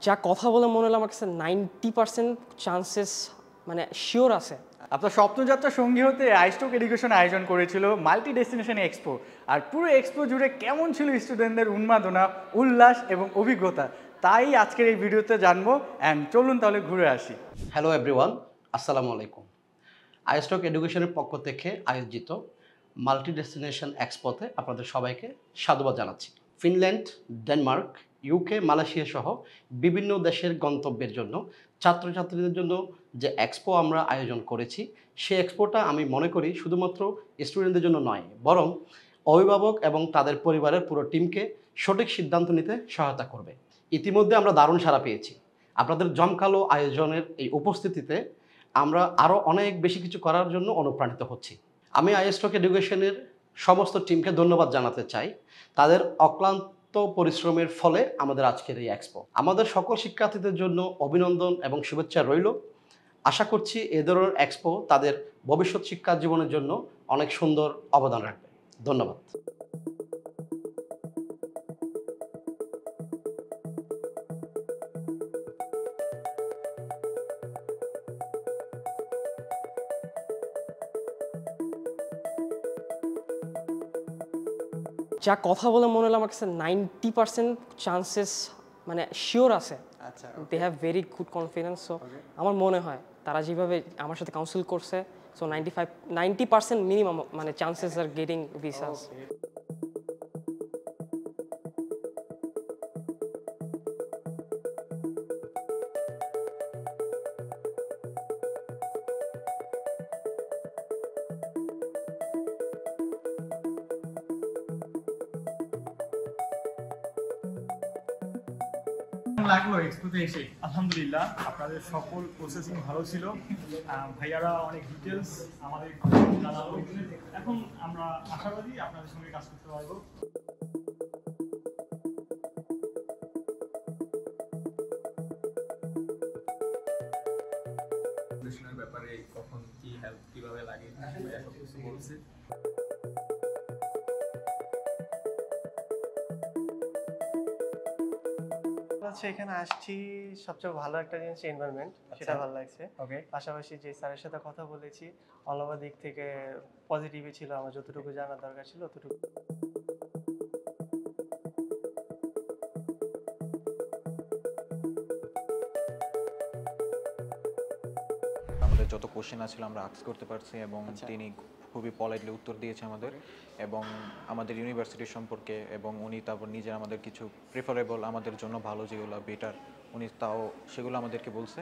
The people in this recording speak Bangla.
যা কথা বলে মনে হলো আমার কাছে 90% চান্সেস মানে শিওর আছে। আপনার স্বপ্নযাত্রা সঙ্গী হতে আইস্টোক এডুকেশন আয়োজন করেছিল মাল্টি ডেস্টিনেশন এক্সপো। আর পুরো এক্সপো জুড়ে কেমন ছিল স্টুডেন্টদের উন্মাদনা, উল্লাস এবং অভিজ্ঞতা, তাই আজকের এই ভিডিওতে জানবো। অ্যান্ড চলুন তাহলে ঘুরে আসি। হ্যালো এভরিওয়ান, আসসালামু আলাইকুম। আইস্টক এডুকেশনের পক্ষ থেকে আয়োজিত মাল্টি ডেস্টিনেশন এক্সপোতে আপনাদের সবাইকে সাধুবাদ জানাচ্ছি। ফিনল্যান্ড, ডেনমার্ক, ইউকে, মালয়েশিয়া সহ বিভিন্ন দেশের গন্তব্যের জন্য ছাত্রছাত্রীদের জন্য যে এক্সপো আমরা আয়োজন করেছি, সেই এক্সপোটা আমি মনে করি শুধুমাত্র স্টুডেন্টদের জন্য নয়, বরং অভিভাবক এবং তাদের পরিবারের পুরো টিমকে সঠিক সিদ্ধান্ত নিতে সহায়তা করবে। ইতিমধ্যে আমরা দারুণ সাড়া পেয়েছি। আপনাদের জমকালো আয়োজনের এই উপস্থিতিতে আমরা আরও অনেক বেশি কিছু করার জন্য অনুপ্রাণিত হচ্ছি। আমি আইস্টক এডুকেশনের সমস্ত টিমকে ধন্যবাদ জানাতে চাই। তাদের অক্লান্ত পরিশ্রমের ফলে আমাদের আজকের এই এক্সপো। আমাদের সকল শিক্ষার্থীদের জন্য অভিনন্দন এবং শুভেচ্ছা রইল। আশা করছি এ ধরনের এক্সপো তাদের ভবিষ্যৎ শিক্ষা জীবনের জন্য অনেক সুন্দর অবদান রাখবে। ধন্যবাদ। যা কথা বলে মনে হলো আমার কাছে 90% চান্সেস মানে শিওর আছে। আচ্ছা, they have very good confidence. So আমার মনে হয় তারা যেভাবে আমার সাথে কাউন্সিল করছে, সো 90% মিনিমাম মানে চান্সেস আর গেটিং ভিসাস। লাগলো এক্সপোতে এসে? আলহামদুলিল্লাহ, আপনাদের সকল প্রসেসিং ভালো ছিল। ভাইয়ারা অনেক ডিটেলস আমাদের জানালো। এখন আমরা আশাবাদী আপনাদের সঙ্গে কাজ করতে পারবো। ব্যাপারে কখন কি হেল্প কিভাবে লাগে সব কিছু বলছে। এখানে আসছি, সবচেয়ে ভালো একটা জিনিস এনভায়রনমেন্ট, সেটা ভালো লাগছে। ওকে, পাশাপাশি যে স্যারের সাথে কথা বলেছি, অল ওভার দিক থেকে পজিটিভই ছিল। আমার যতটুকু জানার দরকার ছিল ততটুকু। আমাদের যত কোশ্চেন আছিল আমরা আস্ক করতে পারছি এবং তিনি খুবই পলাইটলি উত্তর দিয়েছে আমাদের এবং আমাদের ইউনিভার্সিটি সম্পর্কে, এবং উনি তারপর নিজে আমাদের কিছু প্রেফারেবল আমাদের জন্য ভালো যেগুলো বেটার উনি তাও সেগুলো আমাদেরকে বলছে।